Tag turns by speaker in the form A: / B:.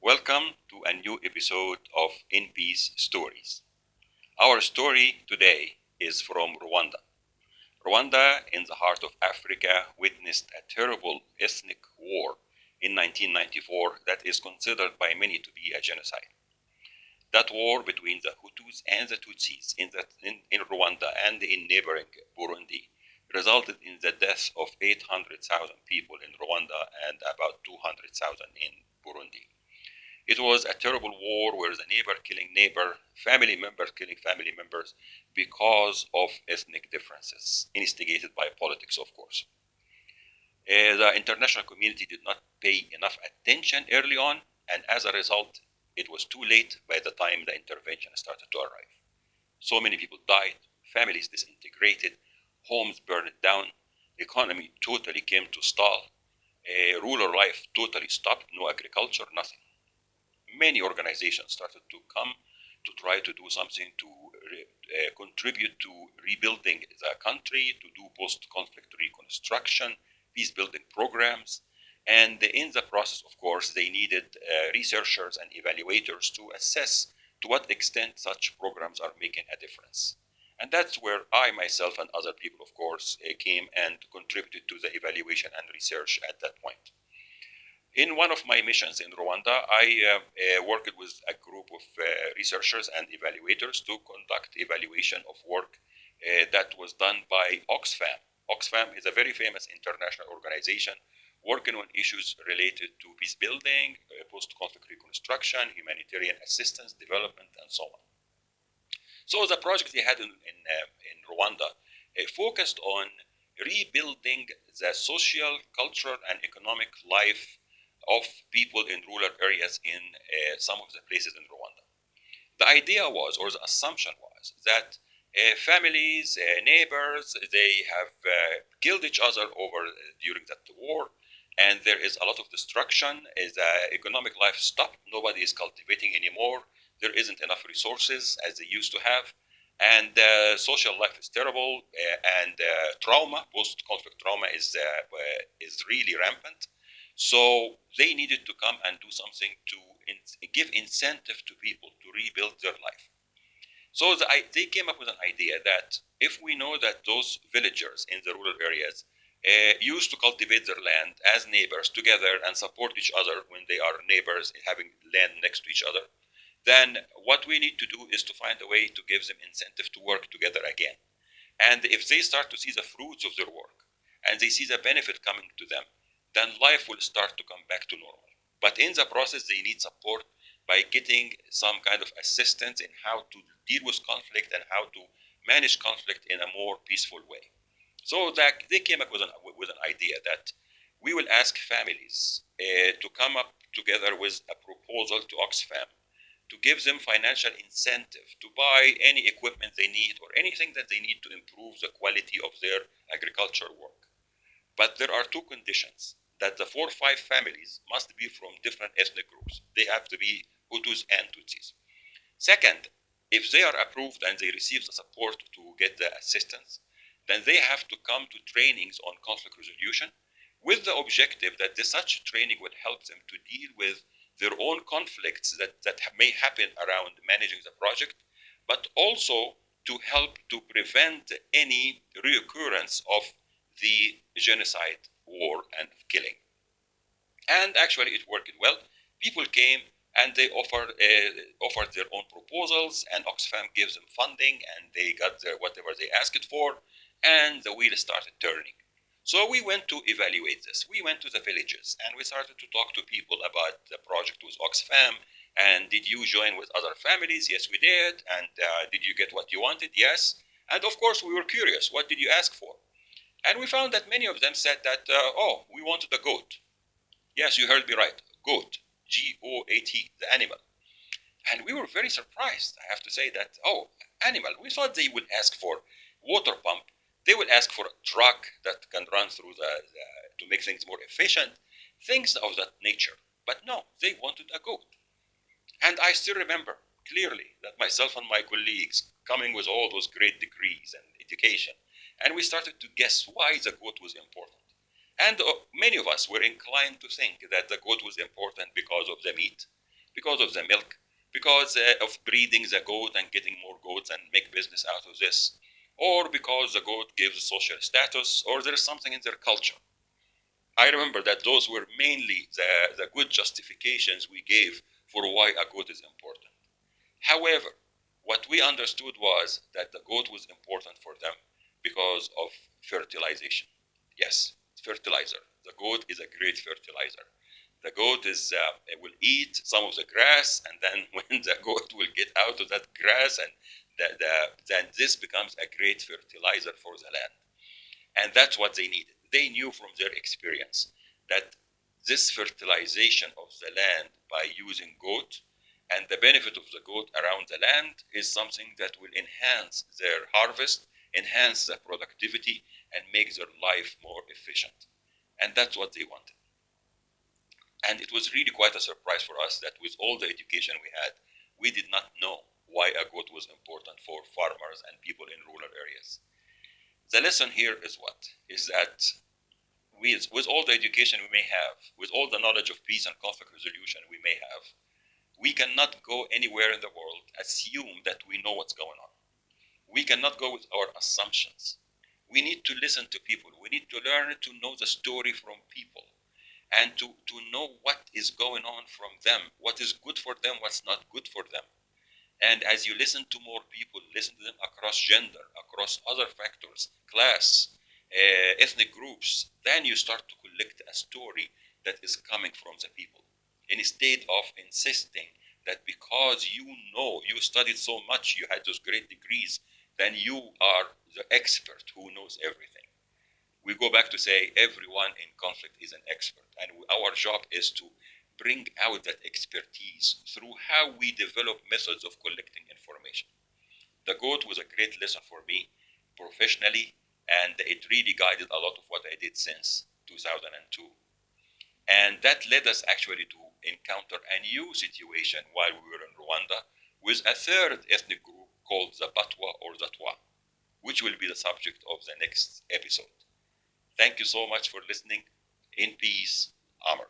A: Welcome to a new episode of In Peace Stories. Our story today is from Rwanda. Rwanda, in the heart of Africa, witnessed a terrible ethnic war in 1994 that is considered by many to be a genocide. That war between the Hutus and the Tutsis in Rwanda and in neighboring Burundi resulted in the death of 800,000 people in Rwanda and about 200,000 in Burundi. It was a terrible war where the neighbor killing neighbor, family members killing family members because of ethnic differences, instigated by politics, of course. The international community did not pay enough attention early on, and as a result, it was too late by the time the intervention started to arrive. So many people died, families disintegrated, homes burned down, economy totally came to stall, rural life totally stopped, no agriculture, nothing. Many organizations started to come to try to do something to contribute to rebuilding the country, to do post-conflict reconstruction, peace-building programs. And in the process, of course, they needed researchers and evaluators to assess to what extent such programs are making a difference. And that's where I myself and other people, of course, came and contributed to the evaluation and research at that point. In one of my missions in Rwanda, I worked with a group of researchers and evaluators to conduct evaluation of work that was done by Oxfam. Oxfam is a very famous international organization working on issues related to peace building, post-conflict reconstruction, humanitarian assistance, development, and so on. So the project they had in Rwanda focused on rebuilding the social, cultural, and economic life of people in rural areas in some of the places in Rwanda. The idea was, or the assumption was, that families, neighbors, they have killed each other over during that war, and there is a lot of destruction. The economic life stopped. Nobody is cultivating anymore. There isn't enough resources as they used to have, and social life is terrible, and trauma, post-conflict trauma, is really rampant. So they needed to come and do something to give incentive to people to rebuild their life. So they came up with an idea that if we know that those villagers in the rural areas used to cultivate their land as neighbors together and support each other when they are neighbors having land next to each other, then what we need to do is to find a way to give them incentive to work together again. And if they start to see the fruits of their work and they see the benefit coming to them, then life will start to come back to normal. But in the process, they need support by getting some kind of assistance in how to deal with conflict and how to manage conflict in a more peaceful way. So that they came up with an idea that we will ask families to come up together with a proposal to Oxfam to give them financial incentive to buy any equipment they need or anything that they need to improve the quality of their agricultural work. But there are two conditions: that the 4 or 5 families must be from different ethnic groups. They have to be Hutus and Tutsis. Second, if they are approved and they receive the support to get the assistance, then they have to come to trainings on conflict resolution with the objective that such training would help them to deal with their own conflicts that may happen around managing the project, but also to help to prevent any reoccurrence of the genocide, war, and killing. And actually, it worked well. People came and they offered their own proposals, and Oxfam gives them funding, and they got whatever they asked for, and the wheel started turning. So we went to evaluate this. We went to the villages, and we started to talk to people about the project with Oxfam. And did you join with other families? Yes, we did. And did you get what you wanted? Yes. And of course, we were curious. What did you ask for? And we found that many of them said that, we wanted a goat. Yes, you heard me right. Goat. G-O-A-T, the animal. And we were very surprised, I have to say that, animal. We thought they would ask for water pump. They would ask for a truck that can run through to make things more efficient, things of that nature. But no, they wanted a goat. And I still remember clearly that myself and my colleagues coming with all those great degrees and education, and we started to guess why the goat was important. And many of us were inclined to think that the goat was important because of the meat, because of the milk, because of breeding the goat and getting more goats and make business out of this, or because the goat gives social status, or there is something in their culture. I remember that those were mainly the good justifications we gave for why a goat is important. However, what we understood was that the goat was important for them because of fertilization. Yes, fertilizer. The goat is a great fertilizer. The goat will eat some of the grass, and then when the goat will get out of that grass, and then this becomes a great fertilizer for the land. And that's what they needed. They knew from their experience that this fertilization of the land by using goat and the benefit of the goat around the land is something that will enhance their harvest, enhance the productivity, and make their life more efficient. And that's what they wanted. And it was really quite a surprise for us that with all the education we had, we did not know why a goat was important for farmers and people in rural areas. The lesson here is what? Is that with all the education we may have, with all the knowledge of peace and conflict resolution we may have, we cannot go anywhere in the world, assume that we know what's going on. We cannot go with our assumptions. We need to listen to people. We need to learn to know the story from people and to know what is going on from them, what is good for them, what's not good for them. And as you listen to more people, listen to them across gender, across other factors, class, ethnic groups, then you start to collect a story that is coming from the people. Instead of insisting that because you know, you studied so much, you had those great degrees, then you are the expert who knows everything. We go back to say everyone in conflict is an expert, and our job is to bring out that expertise through how we develop methods of collecting information. The GOAT was a great lesson for me professionally, and it really guided a lot of what I did since 2002. And that led us actually to encounter a new situation while we were in Rwanda with a third ethnic group called the Batwa or the Twa, which will be the subject of the next episode. Thank you so much for listening. In peace, Amr.